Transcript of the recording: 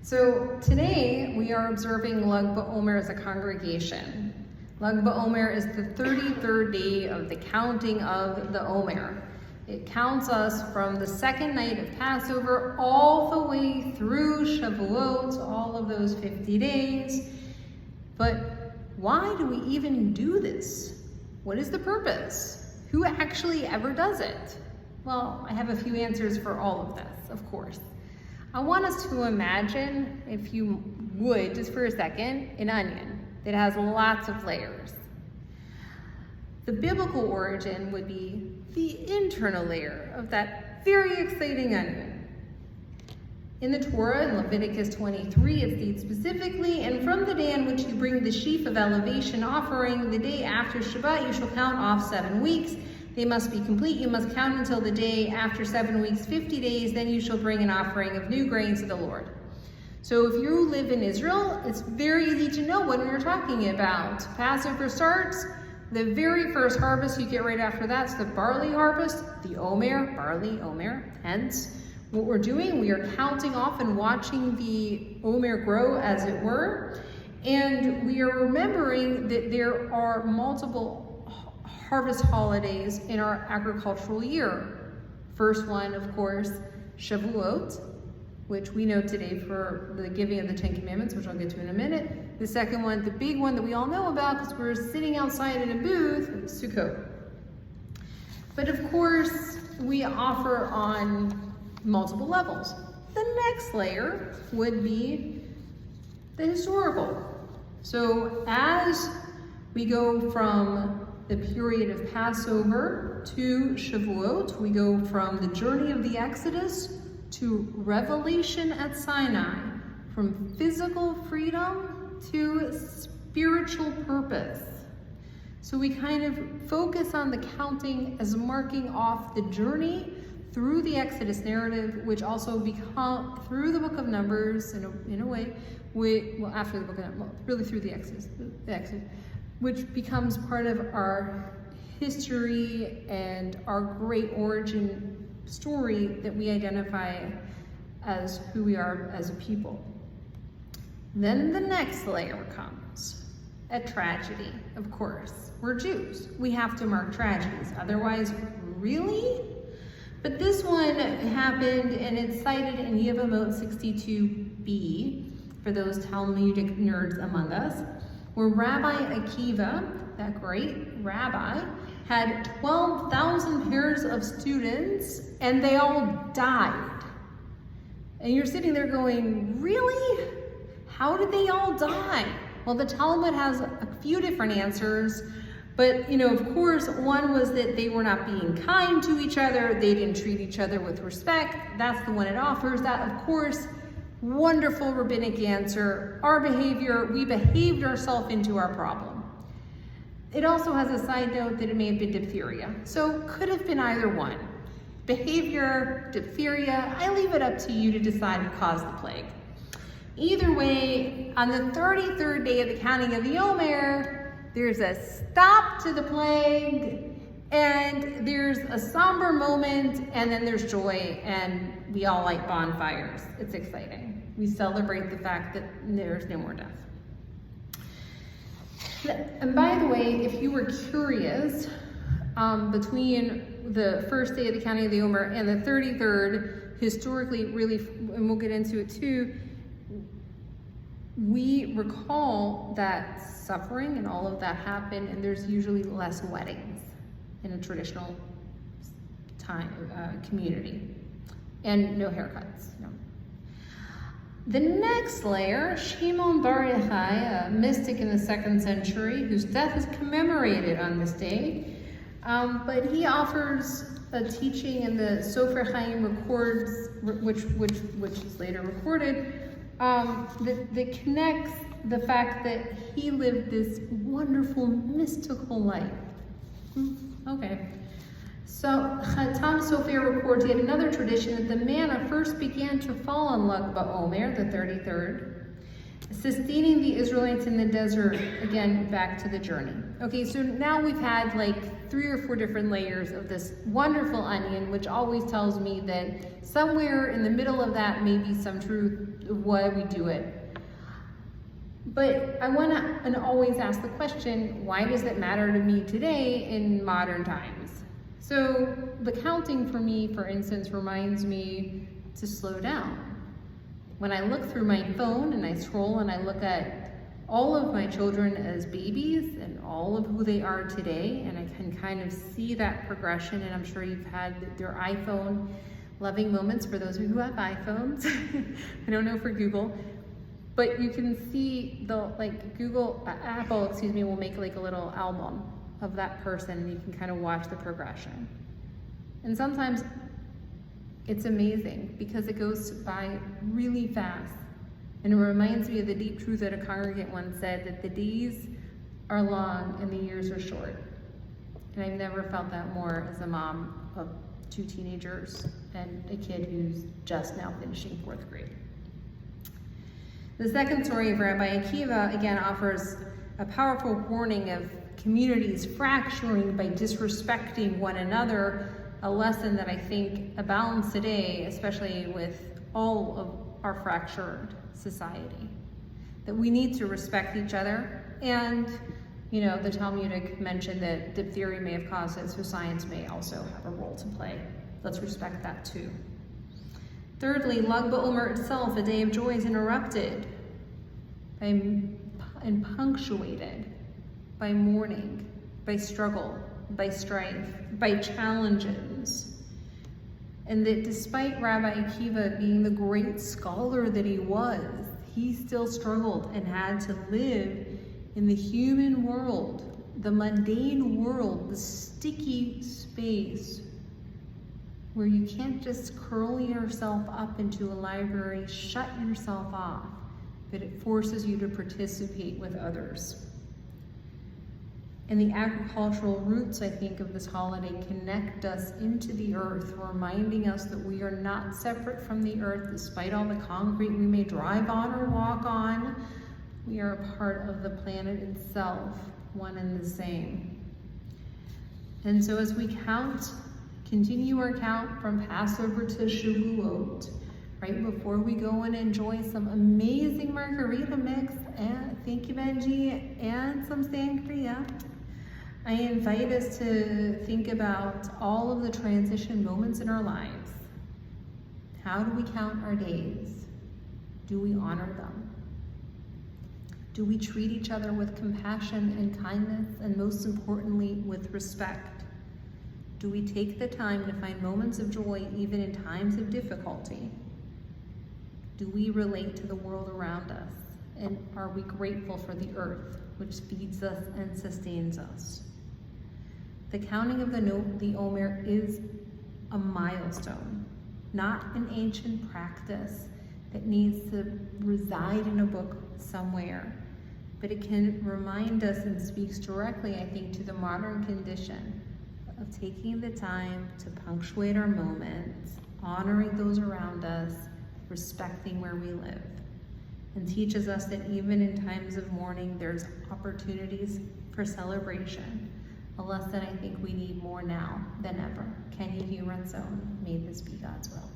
So today we are observing Lag BaOmer as a congregation. Lag BaOmer is the 33rd day of the counting of the Omer. It counts us from the second night of Passover all the way through Shavuot, all of those 50 days. But why do we even do this? What is the purpose? Who actually ever does it? Well, I have a few answers for all of this, of course. I want us to imagine, if you would, just for a second, an onion that has lots of layers. The biblical origin would be the internal layer of that very exciting onion. In the Torah, in Leviticus 23, it states specifically, "And from the day on which you bring the sheaf of elevation offering, the day after Shabbat, you shall count off 7 weeks. They must be complete. You must count until the day after 7 weeks, 50 days. Then you shall bring an offering of new grain to the Lord." So if you live in Israel, it's very easy to know what we're talking about. Passover starts, the very first harvest you get right after that is the barley harvest, the Omer, barley, Omer. Hence, what we're doing, we are counting off and watching the Omer grow, as it were. And we are remembering that there are multiple harvest holidays in our agricultural year. First one, of course, Shavuot, which we know today for the giving of the 10 Commandments, which I'll get to in a minute. The second one, the big one that we all know about because we're sitting outside in a booth, Sukkot. But of course, we offer on multiple levels. The next layer would be the historical. So as we go from the period of Passover to Shavuot, we go from the journey of the Exodus to revelation at Sinai, from physical freedom to spiritual purpose. So we kind of focus on the counting as marking off the journey through the Exodus narrative, which also become through the book of Numbers in a way, after the book of Numbers, really through the Exodus, which becomes part of our history and our great origin story that we identify as who we are as a people. Then the next layer comes, a tragedy, of course. We're Jews. We have to mark tragedies. Otherwise, really? But this one happened, and it's cited in Yevamot 62b, for those Talmudic nerds among us, where Rabbi Akiva, that great rabbi, had 12,000 pairs of students, and they all died. And you're sitting there going, really? How did they all die? Well, the Talmud has a few different answers, but of course, one was that they were not being kind to each other, they didn't treat each other with respect. That's the one it offers. That, of course, wonderful rabbinic answer. Our behavior, we behaved ourselves into our problem. It also has a side note that it may have been diphtheria. So could have been either one. Behavior, diphtheria, I leave it up to you to decide who caused the plague. Either way, on the 33rd day of the counting of the Omer, there's a stop to the plague, and there's a somber moment, and then there's joy, and we all light bonfires. It's exciting. We celebrate the fact that there's no more death. And by the way, if you were curious, between the first day of the counting of the Omer and the 33rd, historically, really, and we'll get into it too, we recall that suffering and all of that happened, and there's usually less weddings in a traditional community, and no haircuts. No. The next layer, Shimon Bar Yochai, a mystic in the 2nd century, whose death is commemorated on this day, but he offers a teaching, and the Sofer Chaim records, which is later recorded, that connects the fact that he lived this wonderful mystical life. Okay. So Chatam Sofer records yet another tradition that the manna first began to fall on Lag BaOmer, the 33rd, Sustaining the Israelites in the desert, again, back to the journey. Okay, so now we've had like 3 or 4 different layers of this wonderful onion, which always tells me that somewhere in the middle of that may be some truth of why we do it. But I want to and always ask the question, why does it matter to me today in modern times? So the counting for me, for instance, reminds me to slow down. When I look through my phone and I scroll and I look at all of my children as babies and all of who they are today, and I can kind of see that progression, and I'm sure you've had your iPhone loving moments for those of you who have iPhones. I don't know for Google, but you can see the Apple will make like a little album of that person, and you can kind of watch the progression. And sometimes it's amazing because it goes by really fast. And it reminds me of the deep truth that a congregant once said, that the days are long and the years are short. And I've never felt that more as a mom of 2 teenagers and a kid who's just now finishing 4th grade. The second story of Rabbi Akiva again offers a powerful warning of communities fracturing by disrespecting one another, a lesson that I think abounds today, especially with all of our fractured society. That we need to respect each other, and the Talmudic mentioned that diphtheria may have caused it, so science may also have a role to play. Let's respect that too. Thirdly, Lag BaOmer itself, a day of joy, is interrupted and punctuated by mourning, by struggle, by strife, by challenges. And that despite Rabbi Akiva being the great scholar that he was, he still struggled and had to live in the human world, the mundane world, the sticky space where you can't just curl yourself up into a library, shut yourself off, but it forces you to participate with others. And the agricultural roots, I think, of this holiday connect us into the earth, reminding us that we are not separate from the earth, despite all the concrete we may drive on or walk on. We are a part of the planet itself, one and the same. And so as we continue our count from Passover to Shavuot, right before we go and enjoy some amazing margarita mix, and thank you, Benji, and some sangria, I invite us to think about all of the transition moments in our lives. How do we count our days? Do we honor them? Do we treat each other with compassion and kindness, and most importantly, with respect? Do we take the time to find moments of joy even in times of difficulty? Do we relate to the world around us? And are we grateful for the earth, which feeds us and sustains us? The counting of the Omer is a milestone, not an ancient practice that needs to reside in a book somewhere, but it can remind us and speaks directly, I think, to the modern condition of taking the time to punctuate our moments, honoring those around us, respecting where we live, and teaches us that even in times of mourning, there's opportunities for celebration, a lesson I think we need more now than ever. Kenny Hugh Rentzone, may this be God's will.